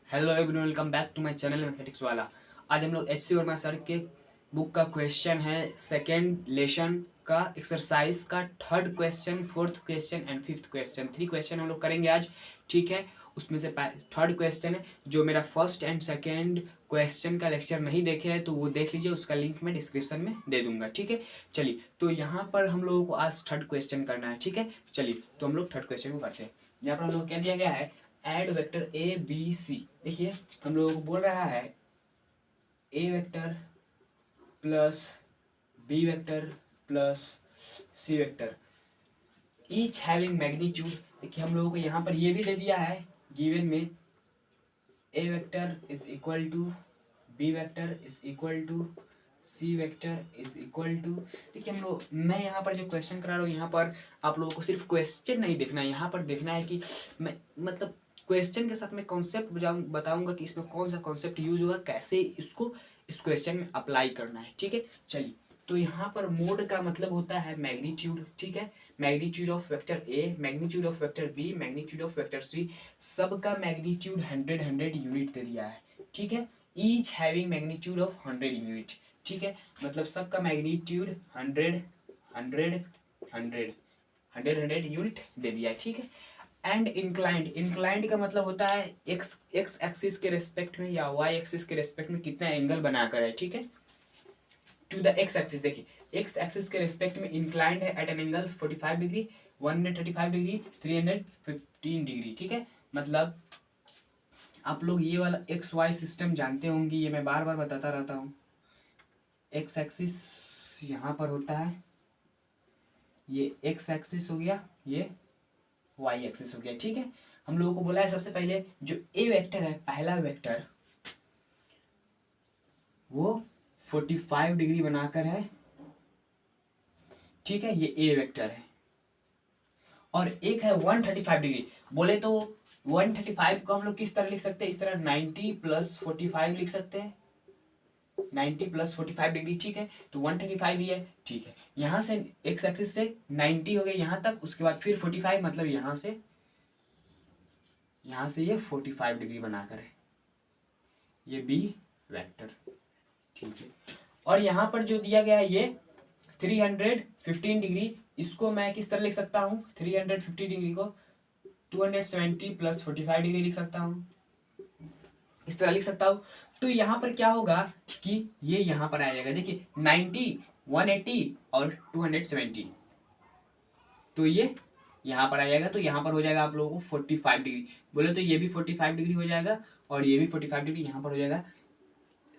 Hello everyone, welcome back to my channel mathematics वाला। आज हम लोग एच.सी. वर्मा सर के बुक का क्वेश्चन है सेकेंड लेसन का एक्सरसाइज का third question, fourth question and fifth question. 3 question हम लोग करेंगे आज, ठीक है। उसमें से थर्ड क्वेश्चन है, जो मेरा फर्स्ट एंड सेकेंड क्वेश्चन का लेक्चर नहीं देखे हैं तो वो देख लीजिए, उसका लिंक मैं डिस्क्रिप्शन में दे दूंगा, ठीक है। चलिए, तो यहाँ पर हम लोगों को आज थर्ड क्वेश्चन करना है, ठीक है। चलिए, तो हम लोग थर्ड क्वेश्चन को करते हैं। यहाँ पर हम लोग क्या दिया गया है, add vector a b c. देखिए, हम लोगों को बोल रहा है ए vector plus B vector plus सी वेक्टर ईच हैविंग मैग्नीट्यूड। देखिए, हम लोगों को यहाँ पर ये भी दे दिया है गिवन में, a vector is equal to b vector is equal to c vector is equal to. देखिए, हम लोग, मैं यहाँ पर जो क्वेश्चन करा रहा हूँ, यहाँ पर आप लोगों को सिर्फ क्वेश्चन नहीं देखना है, यहाँ पर देखना है कि मैं मतलब क्वेश्चन के साथ मैं कॉन्सेप्ट बताऊंगा कि इसमें कौन सा कॉन्सेप्ट यूज होगा, कैसे इसको इस क्वेश्चन में अप्लाई करना है, ठीक है। चलिए, तो यहाँ पर मोड का मतलब होता है मैग्नीट्यूड, ठीक है। Magnitude of vector A, magnitude of vector B, magnitude of vector C, सबका मैग्नीट्यूड 100 यूनिट दे दिया है, ठीक है। Each having magnitude of 100 unit, ठीक है। मतलब सबका मैग्नीट्यूड 100 100 100 100 यूनिट दे दिया है, ठीक है। एंड इंक्लाइंड, इंक्लाइंड का मतलब होता है एक्स एक्स एक्सिस के रेस्पेक्ट में या वाई एक्सिस के रेस्पेक्ट में कितना एंगल बनाकर है, ठीक है। टू द एक्स एक्सिस, देखिए एक्स एक्सिस के रेस्पेक्ट में इंक्लाइंड है at an angle 45 degree, 135 degree, 315 degree, ठीक है। मतलब आप लोग ये वाला एक्स वाई सिस्टम जानते होंगे, ये मैं बार बार बताता रहता हूँ। एक्स एक्सिस यहाँ पर होता है, ये एक्स एक्सिस हो गया, ये वाई एक्सिस हो गया, ठीक है। हम लोगों को बोला है सबसे पहले जो ए वेक्टर है, पहला वेक्टर, वो 45 डिग्री बनाकर है, ठीक है। ये ए वेक्टर है। और एक है 135 डिग्री। बोले तो 135 को हम लोग किस तरह लिख सकते हैं, इस तरह 90 प्लस 45 लिख सकते हैं, 90 प्लस 45 डिग्री, ठीक है। तो 135 ही है, ठीक है। यहाँ से एक्स एक्सिस से 90 हो गया यहाँ तक, उसके बाद फिर 45, मतलब यहाँ से ये 45 डिग्री बनाकर है, ये बी वेक्टर, ठीक है। और यहाँ पर जो दिया गया है ये 315 डिग्री, इसको मैं किस तरह लिख सकता हूँ, 350 डिग्री को 270 प्लस 45 डिग्री लिख सकता हूँ, इस तरह लिख सकता हूँ। तो यहाँ पर क्या होगा कि ये यहाँ पर आ जाएगा, देखिए 90, 180 और 270, तो ये यहाँ पर आ जाएगा। तो यहाँ पर हो जाएगा आप लोगों को 45 डिग्री। बोले तो ये भी 45 डिग्री हो जाएगा और ये भी 45 डिग्री यहाँ पर हो जाएगा,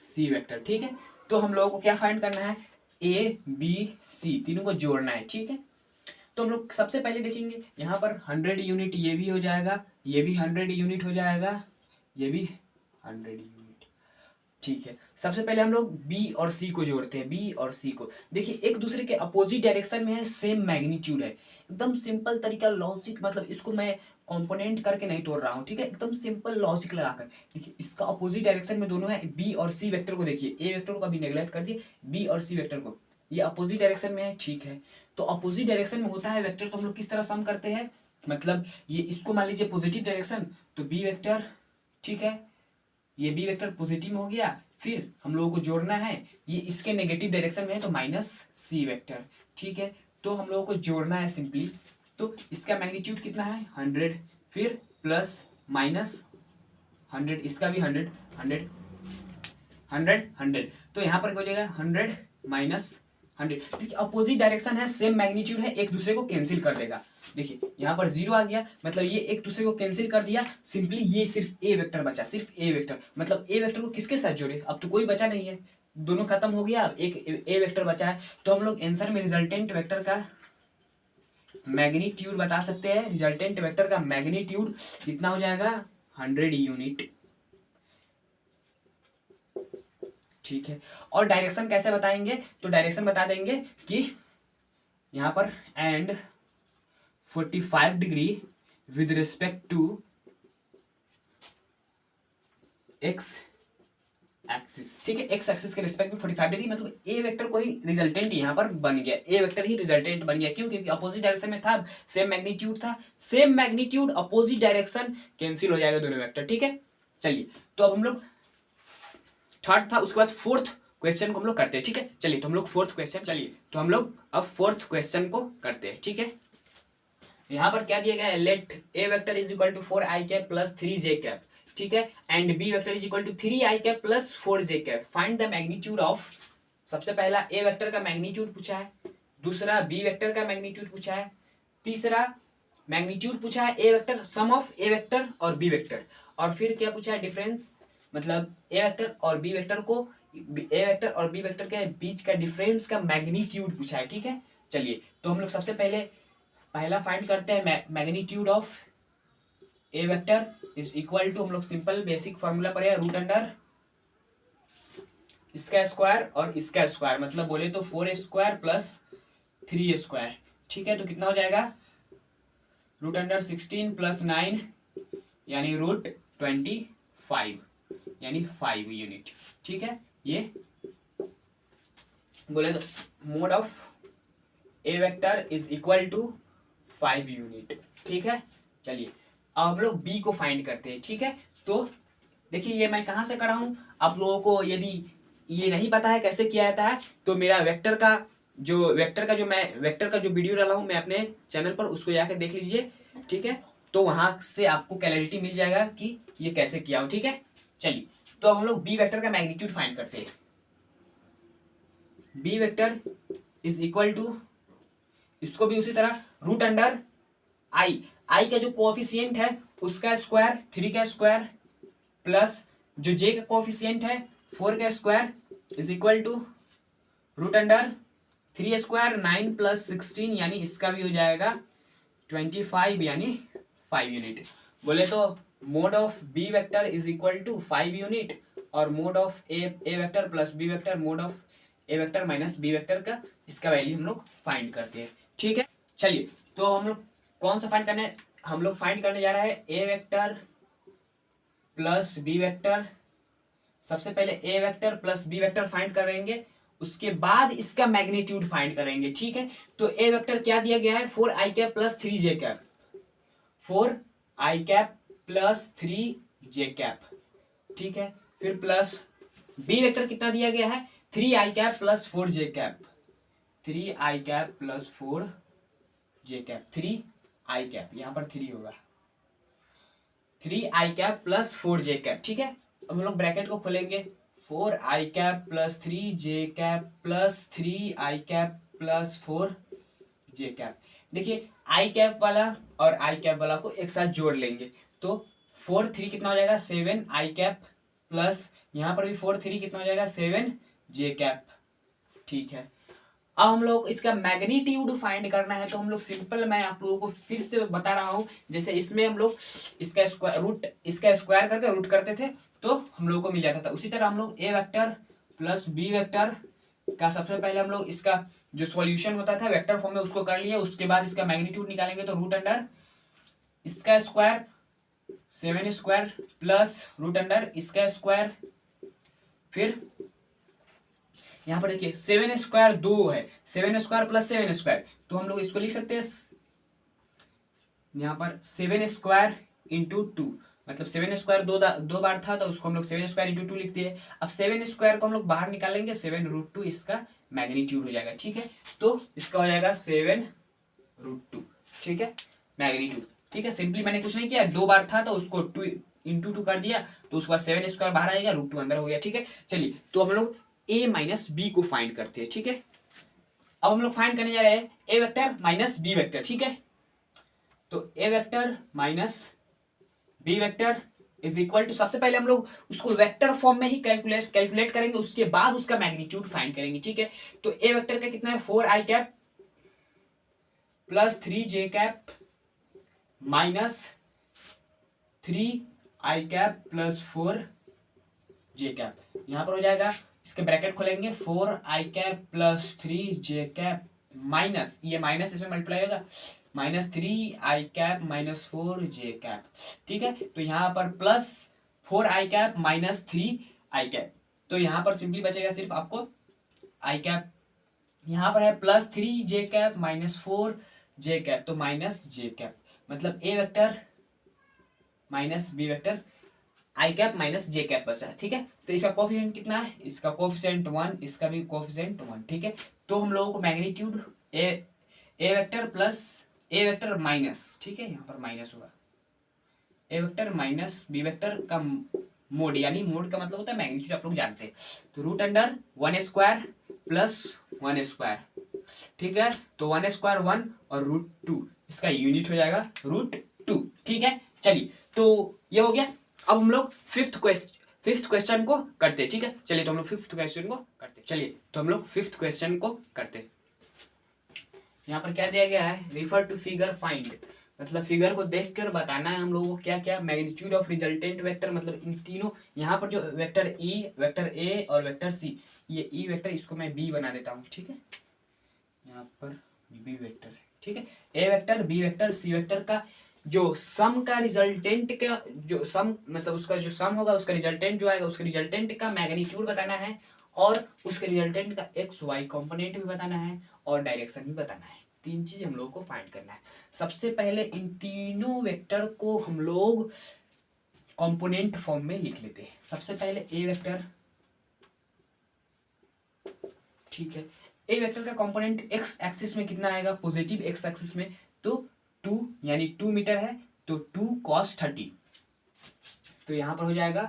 सी वेक्टर, ठीक है। तो हम लोगों को क्या फाइंड करना है, ए बी सी तीनों को जोड़ना है, ठीक है। तो हम लोग सबसे पहले देखेंगे यहाँ पर 100 यूनिट ये भी हो जाएगा, ये भी 100 यूनिट हो जाएगा, ये भी 100 यूनिट, ठीक है। सबसे पहले हम लोग बी और सी को जोड़ते हैं, बी और सी को। देखिए, एक दूसरे के अपोजिट डायरेक्शन में है, सेम मैग्नीट्यूड है, एकदम सिंपल तरीका, लॉजिक, मतलब इसको मैं कंपोनेंट करके नहीं तोड़ रहा हूँ, ठीक है। एकदम सिंपल लॉजिक लगाकर देखिए, इसका अपोजिट डायरेक्शन में दोनों है, बी और सी वेक्टर को देखिए, ए वेक्टर को कभी नेग्लेक्ट कर दिए, बी और सी वेक्टर को, ये अपोजिट डायरेक्शन में है, ठीक है। तो अपोजिट डायरेक्शन में होता है वेक्टर, तो हम लोग किस तरह सम करते हैं, मतलब ये इसको मान लीजिए पॉजिटिव डायरेक्शन, तो बी वेक्टर, ठीक है, ये बी वेक्टर पॉजिटिव में हो गया। फिर हम लोगों को जोड़ना है, ये इसके नेगेटिव डायरेक्शन में है तो माइनस सी वेक्टर, ठीक है। तो हम लोगों को जोड़ना है सिंपली, तो इसका मैग्नीट्यूड कितना है 100, फिर प्लस माइनस 100, इसका भी 100 100 100 100, तो यहाँ पर क्या हो जाएगा 100 माइनस 100। देखिए, अपोजिट डायरेक्शन है, सेम मैग्नीट्यूड है, एक दूसरे को कैंसिल कर देगा। देखिए यहाँ पर 0 आ गया, मतलब ये एक दूसरे को कैंसिल कर दिया, सिंपली ये सिर्फ ए वेक्टर बचा, सिर्फ ए वेक्टर। मतलब ए वेक्टर को किसके साथ जोड़े, अब तो कोई बचा नहीं है, दोनों खत्म हो गया, अब एक ए वेक्टर बचा है। तो हम लोग आंसर में रिजल्टेंट वेक्टर का मैग्नीट्यूड बता सकते हैं, रिजल्टेंट वेक्टर का मैग्नीट्यूड कितना हो जाएगा 100 यूनिट, ठीक है। और डायरेक्शन कैसे बताएंगे, तो डायरेक्शन बता देंगे कि यहाँ पर and 45 degree with respect to X axis, ठीक है। एक्स एक्सिस के रिस्पेक्ट में 45 डिग्री, मतलब ए वेक्टर को ही रिजल्टेंट यहाँ पर बन गया, ए वेक्टर ही रिजल्टेंट बन गया, क्यों, क्योंकि अपोजिट डायरेक्शन में था, सेम मैग्नीट्यूड था, same magnitude opposite direction cancel हो जाएगा दोनों वेक्टर, ठीक है। चलिए तो अब हम लोग थर्ड था, उसके बाद फोर्थ क्वेश्चन को हम लोग करते हैं, ठीक है। चलिए तो हम लोग फोर्थ क्वेश्चन, चलिए तो हम लोग अब फोर्थ क्वेश्चन को करते हैं, ठीक है। यहाँ पर क्या दिया गया है, let A vector is equal to 4i cap plus 3j cap, ठीक है, and B vector is equal to 3i cap plus 4j cap, find the magnitude of. सबसे पहला ए वेक्टर का मैग्नीट्यूड पूछा है, दूसरा बी वेक्टर का मैग्नीट्यूड पूछा है, तीसरा मैग्नीट्यूड पूछा है ए vector, sum of A vector और बी वेक्टर, और फिर क्या पूछा है, डिफरेंस, मतलब ए वेक्टर और बी वेक्टर को, ए वेक्टर और बी वेक्टर के बीच का डिफरेंस का मैग्नीट्यूड पूछा है, ठीक है। चलिए तो हम लोग सबसे पहले पहला फाइंड करते हैं, magnitude of A vector is equal to, हम लोग सिंपल बेसिक फॉर्मूला पर है, रूट अंडर इसका स्क्वायर और इसका स्क्वायर, मतलब बोले तो 4a² प्लस 3a², ठीक है। तो कितना हो जाएगा, रूट अंडर 16 प्लस 9 यानी रूट 25 यानी 5 यूनिट, ठीक है। ये बोले तो mod of A vector is equal to 5 unit, ठीक है। चलिए अब हम लोग बी को फाइंड करते हैं, ठीक है। तो देखिए ये मैं कहाँ से कर रहा हूँ, आप लोगों को यदि ये नहीं पता है कैसे किया जाता है तो मेरा वेक्टर का जो वीडियो डाला हूँ मैं अपने चैनल पर, उसको जाकर देख लीजिए, ठीक है। तो वहां से आपको क्लैरिटी मिल जाएगा कि ये कैसे किया हो, ठीक है। चलिए तो अब हम लोग बी वेक्टर का मैग्नीट्यूड फाइंड करते हैं। B vector is equal to, इसको भी उसी तरह रूट अंडर आई का जो कोएफिशिएंट है उसका स्क्वायर 3 का स्क्वायर प्लस जो जे का कोएफिशिएंट है 4 का square is equal to root under 3 square 9 plus 16 यानी इसका भी हो जाएगा 25 यानी 5 यूनिट। बोले तो mod of b vector is equal to 5 unit और mod of A vector plus B vector, mod of A vector minus B vector का इसका वैल्यू हम लोग फाइंड करते हैं, ठीक है। चलिए तो हम लोग कौन सा फाइंड करने, हम लोग फाइंड करने जा रहा है ए वेक्टर प्लस बी वेक्टर। सबसे पहले a vector plus B vector find करेंगे, उसके बाद इसका मैग्नीट्यूड फाइंड करेंगे, ठीक है। तो ए वेक्टर क्या दिया गया है, 4i cap plus 3j cap, 4i cap plus 3j cap, ठीक है। फिर प्लस बी वेक्टर कितना दिया गया है, 3i cap plus 4j cap, 3i cap plus 4j cap, 3i cap, यहाँ पर 3 होगा, 3i cap plus 4j cap, ठीक है। अब हम लोग ब्रैकेट को खोलेंगे, 4i cap plus 3j cap plus 3i cap plus 4j cap. देखिए आई कैप वाला और आई कैप वाला को एक साथ जोड़ लेंगे तो 4 3 कितना हो जाएगा, 7i कैप प्लस यहाँ पर भी 4 3 कितना हो जाएगा, 7j कैप, ठीक है। अब हम लोग इसका मैग्नीट्यूड फाइंड करना है तो हम लोग सिंपल, मैं आप लोगों को फिर से बता रहा हूँ, जैसे इसमें हम लोग इसका स्क्वायर करके रूट करते थे तो हम लोगों को मिल जाता था, उसी तरह हम लोग ए वेक्टर प्लस बी वेक्टर का सबसे पहले हम लोग इसका जो सॉल्यूशन होता था वेक्टर फॉर्म में उसको कर लिया, उसके बाद इसका मैग्नीट्यूड निकालेंगे तो रूट अंडर इसका square 7 square plus root under इसका स्क्वायर, फिर यहाँ पर देखिए 7 स्क्वायर 2 है, 7 स्क्वायर प्लस 7 स्क्वायर, तो हम लोग इसको लिख सकते हैं यहाँ पर 7 स्क्वायर इंटू 2, मतलब 7 स्क्वायर दो बार था तो उसको हम लोग 7 स्क्वायर इंटू 2 लिखते हैं। अब 7 स्क्वायर को हम लोग बाहर निकालेंगे, 7√2 इसका मैग्नीट्यूड हो जाएगा, ठीक है। तो इसका हो जाएगा 7√2, ठीक है, मैग्नीट्यूड, ठीक है। सिंपली मैंने कुछ नहीं किया, 2 बार था तो उसको 2 इंटू 2 कर दिया तो उसके बाद 7 स्क्वायर बाहर आएगा, √2 अंदर हो गया, ठीक है। चलिए तो हम लोग ए माइनस बी को फाइंड करते हैं, ठीक है। अब हम लोग फाइंड करने जा रहे हैं A vector minus B vector, ठीक है। तो A vector minus B vector is equal to, सबसे पहले हम लोग उसको वेक्टर फॉर्म में ही कैलकुलेट करेंगे, उसके बाद उसका मैग्नीट्यूड फाइंड करेंगे, ठीक है। तो ए वेक्टर का कितना है, 4i cap plus 3j cap minus 3i cap plus 4j cap, यहां पर हो जाएगा, इसके ब्रैकेट खोलेंगे 4i cap plus 3j cap minus, ये माइनस इसमें मल्टीप्लाई होगा, minus 3i cap minus 4j cap, ठीक है। तो यहाँ पर plus 4i cap minus 3i cap, तो यहाँ पर सिंपली बचेगा सिर्फ आपको i कैप, यहाँ पर है plus 3j cap minus 4j cap, तो माइनस j कैप, मतलब a vector minus B vector I cap minus J cap बचा है, ठीक है। तो इसका कोफिशिएंट कितना है, इसका कोफिशिएंट 1, इसका भी कोफिशिएंट 1, ठीक है। तो हम लोगों को मैग्नीट्यूड ए वेक्टर प्लस ए वेक्टर माइनस, ठीक है, यहाँ पर माइनस होगा, ए वेक्टर माइनस बी वेक्टर का मोड, यानी मोड का मतलब होता है मैग्नीट्यूड, आप लोग जानते हैं। तो रूट अंडर 1² प्लस 1², ठीक है। तो 1² 1 और √2, इसका यूनिट हो जाएगा √2, ठीक है। चलिए, तो ये हो गया। अब हम लोग फिफ्थ क्वेश्चन को करते, ठीक है। चलिए, तो हम लोग फिफ्थ क्वेश्चन को करते, चलिए तो हम लोग फिफ्थ क्वेश्चन को करते। यहाँ पर क्या दिया गया है, रिफर टू फिगर फाइंड, मतलब फिगर को देखकर बताना है हम लोगों को क्या क्या, मैग्नीट्यूड ऑफ रिजल्टेंट वेक्टर, मतलब इन तीनों, यहाँ पर जो वेक्टर ई, वेक्टर ए और वेक्टर सी, ये ई वेक्टर, इसको मैं बी बना देता हूँ, ठीक है। यहाँ पर बी वेक्टर है, ठीक है। ए vector, B vector, C vector का जो सम का रिजल्टेंट का जो सम, मतलब उसका जो सम होगा, उसका रिजल्टेंट जो आएगा, उसके रिजल्टेंट का मैग्नीट्यूड बताना है, और उसके रिजल्टेंट का एक्स वाई कंपोनेंट भी बताना है, और डायरेक्शन भी बताना है। तीन चीज हम लोग को फाइंड करना है। सबसे पहले इन तीनों वेक्टर को हम लोग कंपोनेंट फॉर्म में लिख लेते हैं। सबसे पहले ए वेक्टर, ठीक है। ए वेक्टर का कंपोनेंट एक्स एक्सिस में कितना आएगा, पॉजिटिव एक्स एक्सिस में, तो 2, यानी 2 मीटर है, तो 2 cos 30, तो यहां पर हो जाएगा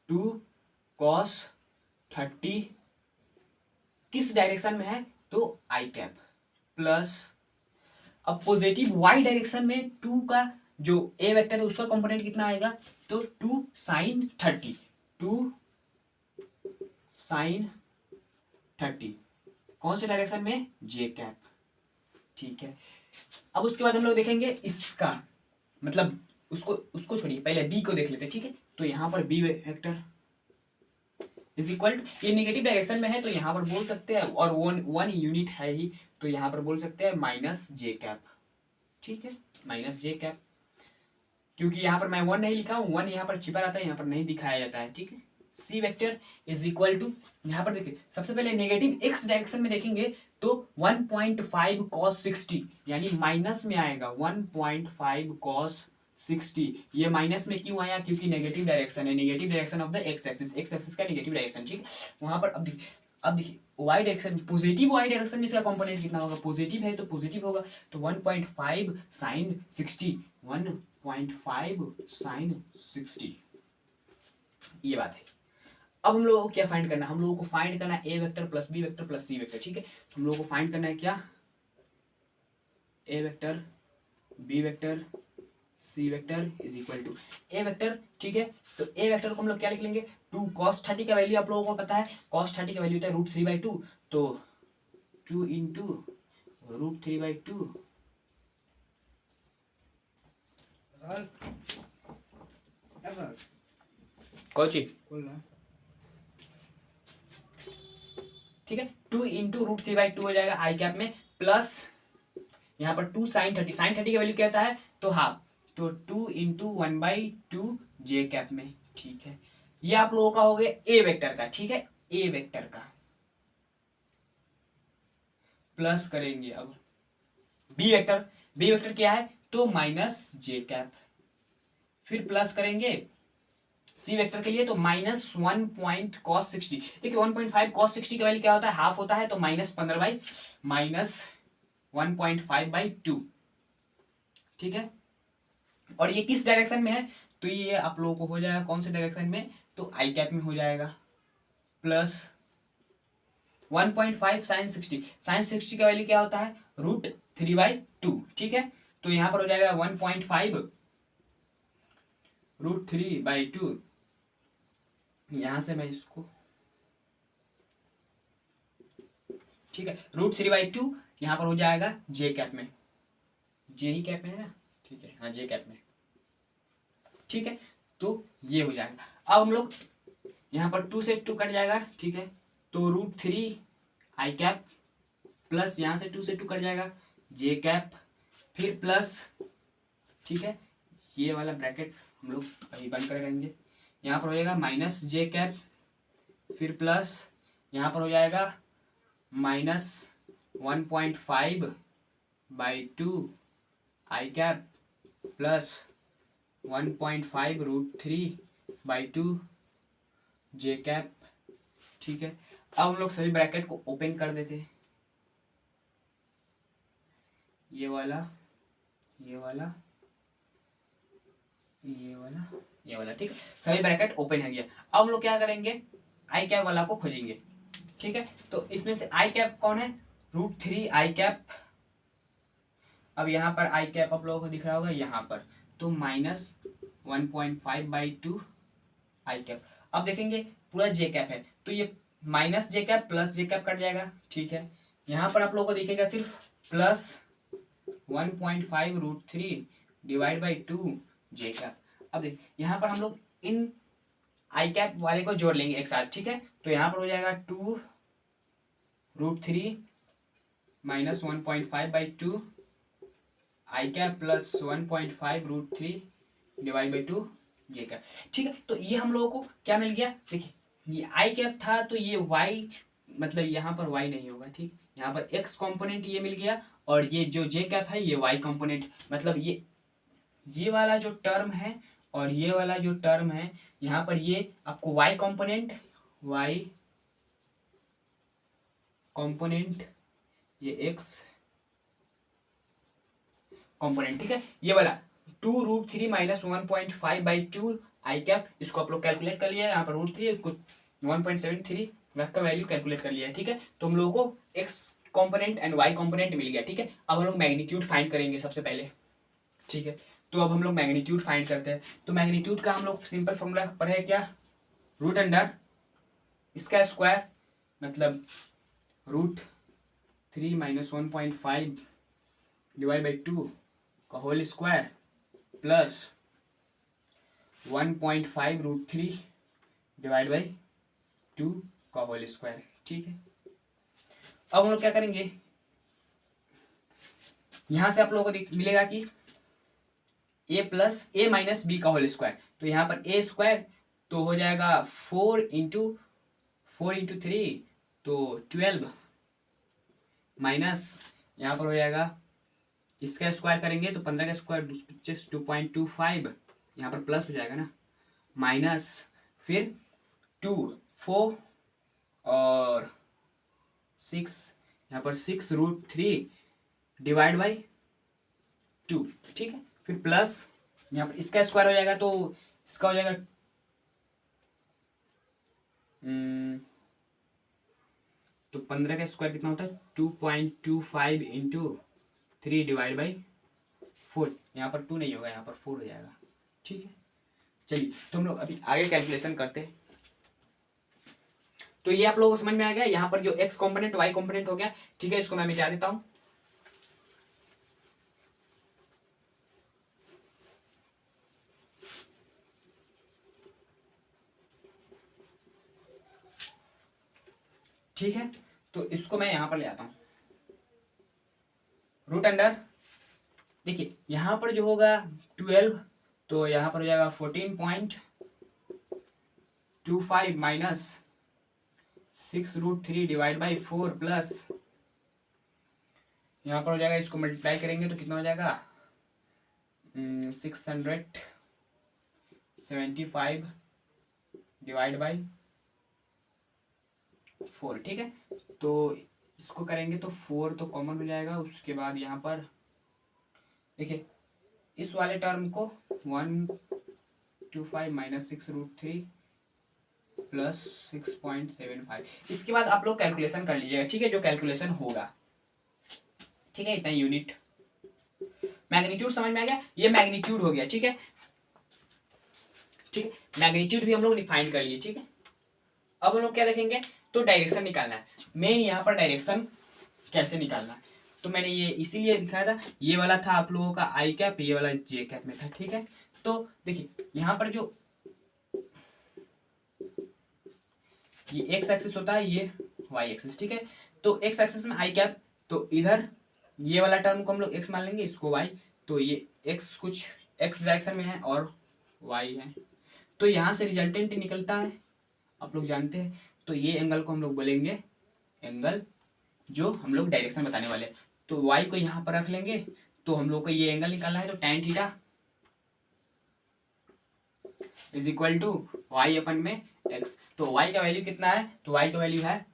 2 cos 30, किस डायरेक्शन में है, तो आई कैप, प्लस अब पॉजिटिव वाई डायरेक्शन में 2 का जो ए वेक्टर है उसका कंपोनेंट कितना आएगा, तो 2 sin 30, 2 sin 30, कौन से डायरेक्शन में, जे कैप, ठीक है। अब उसके बाद हम लोग देखेंगे इसका, मतलब उसको छोड़िए, पहले बी को देख लेते हैं, ठीक है। तो यहाँ पर B vector is equal to, ये नेगेटिव डायरेक्शन में है तो यहाँ पर बोल सकते हैं, और वन यूनिट है ही, तो यहाँ पर बोल सकते हैं माइनस जे कैप, ठीक है, माइनस जे कैप, क्योंकि यहाँ पर मैं 1 नहीं लिखा हूँ, 1 यहाँ पर छिपा रहता है, यहाँ पर नहीं दिखाया जाता है, ठीक है। सी वेक्टर इज इक्वल टू, यहाँ पर देखिए सबसे पहले नेगेटिव एक्स डायरेक्शन में देखेंगे तो 1.5 cos 60, यानी माइनस में आएगा 1.5 cos 60। ये माइनस में क्यों आया, क्योंकि नेगेटिव डायरेक्शन है, negative direction of the X axis का नेगेटिव डायरेक्शन, ठीक है। वहां पर अब देखिए Y direction, positive Y direction में इसका कंपोनेंट कितना होगा, पॉजिटिव है तो पॉजिटिव होगा, तो 1.5 sin 60, 1.5 sin 60, ये बात है। अब हम लोगों को क्या फाइंड करना है, हम लोगों को फाइंड करना है ए vector plus B vector plus सी वेक्टर, ठीक है। हम लोगों को फाइंड करना है क्या, A vector, B vector, C vector is equal to A vector, ठीक है। तो ए वेक्टर को हम लोग क्या लिख लेंगे, 2 cos 30 का वैल्यू आप लोगों को पता है, cos 30 का वैल्यू होता है √3/2, तो 2 इंटू √3/2, कौन सी, ठीक है। 2 इंटू √3/2 हो जाएगा आई कैप में, प्लस यहाँ पर 2 sin 30, sin 30 का वैल्यू क्या होता है, तो हाफ, तो 2 इंटू 1/2 जे कैप में, ठीक है। ये आप लोगों का हो गया ए वेक्टर का, ठीक है, ए वेक्टर का। प्लस करेंगे अब बी वेक्टर, बी वेक्टर क्या है, तो माइनस जे कैप, फिर प्लस करेंगे सी वेक्टर के लिए, तो -1 cos 60, देखिए 1.5 cos 60 का वैल्यू क्या होता है, हाफ होता है, तो -1/2, ठीक है। और ये किस डायरेक्शन में है, तो ये आप लोगों को हो जाएगा कौन से डायरेक्शन में, तो आई कैप में हो जाएगा, प्लस 1.5 sin 60, sin 60 का वैल्यू क्या होता है, √3/2, ठीक है। तो यहां पर हो जाएगा 1.5 √3/2, यहां से मैं इसको, ठीक है, √3/2 यहां पर हो जाएगा जे कैप में, जे ही कैप में है ना, ठीक है, हाँ जे कैप में, ठीक है। तो ये हो जाएगा। अब हम लोग यहाँ पर 2 से 2 कट जाएगा, ठीक है, तो √3 आई कैप, प्लस यहाँ से 2 से 2 कट जाएगा जे कैप, फिर प्लस, ठीक है, ये वाला ब्रैकेट हम लोग अभी बंद कर रहेंगे, यहाँ पर हो जाएगा माइनस जे कैप, फिर प्लस यहाँ पर हो जाएगा -1.5/2 I cap, plus 1.5 √3 by 2 J cap, ठीक है। अब हम लोग सभी ब्रैकेट को ओपन कर देते हैं, ये वाला, ये वाला, ये वाला, ये वाला, ठीक है। सभी ब्रैकेट ओपन हो गया। अब हम लोग क्या करेंगे, आई कैप वाला को खोजेंगे, ठीक है। तो इसमें से आई कैप कौन है, √3 आई कैप। अब यहाँ पर आई कैप आप लोगों को दिख रहा होगा यहाँ पर, तो -1.5/2 आई कैप। अब देखेंगे पूरा जे कैप है, तो ये माइनस जे कैप प्लस जे कैप कट जाएगा, ठीक है। यहाँ पर आप लोगों को दिखेगा सिर्फ +1.5 √3 /2 जे कैप। अब देख यहाँ पर हम लोग इन आई कैप वाले को जोड़ लेंगे एक साथ, ठीक है। तो यहाँ पर हो जाएगा 2 √3 -1.5/2 I cap plus 1.5 √3 /2 J cap, ठीक है। तो ये हम लोगों को क्या मिल गया, देखिए ये आई कैप था तो ये वाई, मतलब यहाँ पर वाई नहीं होगा, ठीक। यहाँ पर एक्स कंपोनेंट ये मिल गया, और ये जो जे कैप है ये वाई कंपोनेंट, मतलब ये वाला जो टर्म है और ये वाला जो टर्म है, यहाँ पर ये आपको वाई कंपोनेंट, ये एक्स कंपोनेंट, ठीक है। ये वाला 2 √3 -1.5/2 आई कैप, इसको आप लोग कैलकुलेट कर लिया, यहाँ पर √3 उसको 1.73 का वैल्यू कैलकुलेट कर लिया है, ठीक है। तो हम लोगों को X component and Y component मिल गया, ठीक है। अब हम लोग मैग्नीट्यूड फाइंड करेंगे सबसे पहले, ठीक है। तो अब हम लोग मैग्नीट्यूड फाइंड करते हैं। तो मैग्नीट्यूड का हम लोग सिंपल फॉर्मूला पढ़े क्या, √अंडर इसका स्क्वायर, मतलब √3 -1.5 /2 का होल स्क्वायर प्लस 1.5 √3 /2 का होल स्क्वायर, ठीक है। अब हम लोग क्या करेंगे, यहां से आप लोगों को मिलेगा कि a + a - b का होल स्क्वायर, तो यहाँ पर a स्क्वायर तो हो जाएगा 4 × 3 तो 12 माइनस, यहाँ पर हो जाएगा इसका स्क्वायर करेंगे तो 15 का स्क्वायर 2.25, यहाँ पर प्लस हो जाएगा ना, माइनस फिर 2 4 और 6, यहाँ पर 6 √3 /2, ठीक है। फिर प्लस यहाँ पर इसका स्क्वायर हो जाएगा तो इसका हो जाएगा तो 15 का स्क्वायर कितना होता है, 2.25 × 3 /4, यहाँ पर 2 नहीं होगा, यहाँ पर 4 हो जाएगा, ठीक है। चलिए तो हम लोग अभी आगे कैलकुलेशन करते हैं। तो ये आप लोगों को समझ में आ गया, यहाँ पर जो एक्स कंपोनेंट वाई कंपोनेंट हो गया, ठीक है। इसको मैं मिटा देता हूँ, ठीक है। तो इसको मैं यहां पर ले आता हूं, √अंडर, देखिए यहां पर जो होगा 12, तो यहां पर हो जाएगा 14.25 माइनस 6 √3 /4 प्लस, यहाँ पर हो जाएगा, इसको मल्टीप्लाई करेंगे तो कितना हो जाएगा 675 /4, ठीक है। तो इसको करेंगे तो 4 तो कॉमन हो जाएगा, उसके बाद यहाँ पर देखिए इस वाले टर्म को 125 माइनस 6 √3 प्लस 6.75, इसके बाद आप लोग कैलकुलेशन कर लीजिएगा, ठीक है, जो कैलकुलेशन होगा, ठीक है। इतना यूनिट मैग्नीट्यूड समझ में आ गया, ये मैग्नीट्यूड हो गया, ठीक है, ठीक है। मैग्नीट्यूड भी हम लोग डिफाइन कर लिए, ठीक है। अब हम लोग क्या देखेंगे, तो डायरेक्शन निकालना है, मेन यहाँ पर डायरेक्शन कैसे निकालना है, तो मैंने ये इसीलिए दिखाया था, ये वाला था आप लोगों का आई कैप, ये वाला जे कैप में था, ठीक है। तो देखिए यहाँ पर जो ये एक्स एक्सिस होता है, ये वाई एक्सिस, ठीक है। तो एक्स एक्सिस में आई कैप, तो इधर ये वाला टर्म को हम लोग एक्स मान लेंगे, इसको वाई, तो ये एक्स कुछ एक्स डायरेक्शन में है और वाई है, तो यहाँ से रिजल्टेंट निकलता है, आप लोग जानते हैं। तो ये एंगल को हम लोग बोलेंगे एंगल जो हम लोग डायरेक्शन बताने वाले हैं, तो वाई को यहाँ पर रख लेंगे, तो हम लोग को ये एंगल निकालना है, तो tan theta is equal to Y upon में एक्स। तो वाई का वैल्यू कितना है, तो वाई का वैल्यू है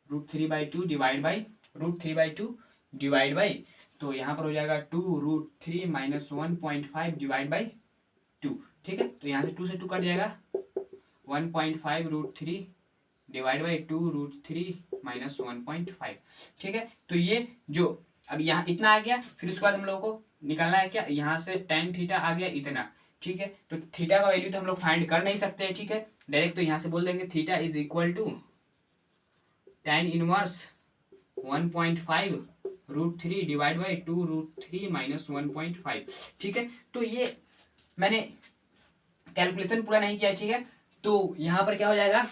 √3/2 डिवाइड बाई तो यहाँ पर हो जाएगा 2√3 - 1.5 डिवाइड बाई 2। ठीक है, तो यहाँ से 2 से 2 कट जाएगा, 1.5 √3 डिवाइड बाई 2√3 - 1.5। ठीक है, तो ये जो अब यहाँ इतना आ गया, फिर उसके बाद हम लोगों को निकालना है क्या, यहाँ से tan थीटा आ गया इतना। ठीक है, तो थीटा का वैल्यू तो हम लोग फाइंड कर नहीं सकते हैं। ठीक है, डायरेक्ट तो यहाँ से बोल देंगे theta is equal to tan inverse 1.5 √3 divide by 2√3 - 1.5। ठीक है, तो ये मैंने कैलकुलेशन पूरा नहीं किया। ठीक है, तो यहाँ पर क्या हो जाएगा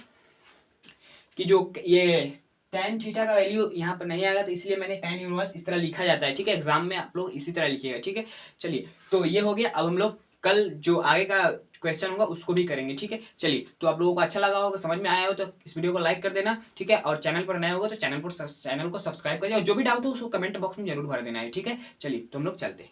कि जो ये tan थीटा का वैल्यू यहाँ पर नहीं आएगा, तो इसलिए मैंने tan इनवर्स इस तरह लिखा जाता है। ठीक है, एग्जाम में आप लोग इसी तरह लिखिएगा। ठीक है, चलिए तो ये हो गया। अब हम लोग कल जो आगे का क्वेश्चन होगा उसको भी करेंगे। ठीक है, चलिए तो आप लोगों को अच्छा लगा होगा, समझ में आया हो तो इस वीडियो को लाइक कर देना। ठीक है, और चैनल पर नए होगा तो चैनल को सब्सक्राइब कर दिया, और जो भी डाउट हो उसको कमेंट बॉक्स में जरूर भर देना है। ठीक है, चलिए तो हम लोग चलते हैं।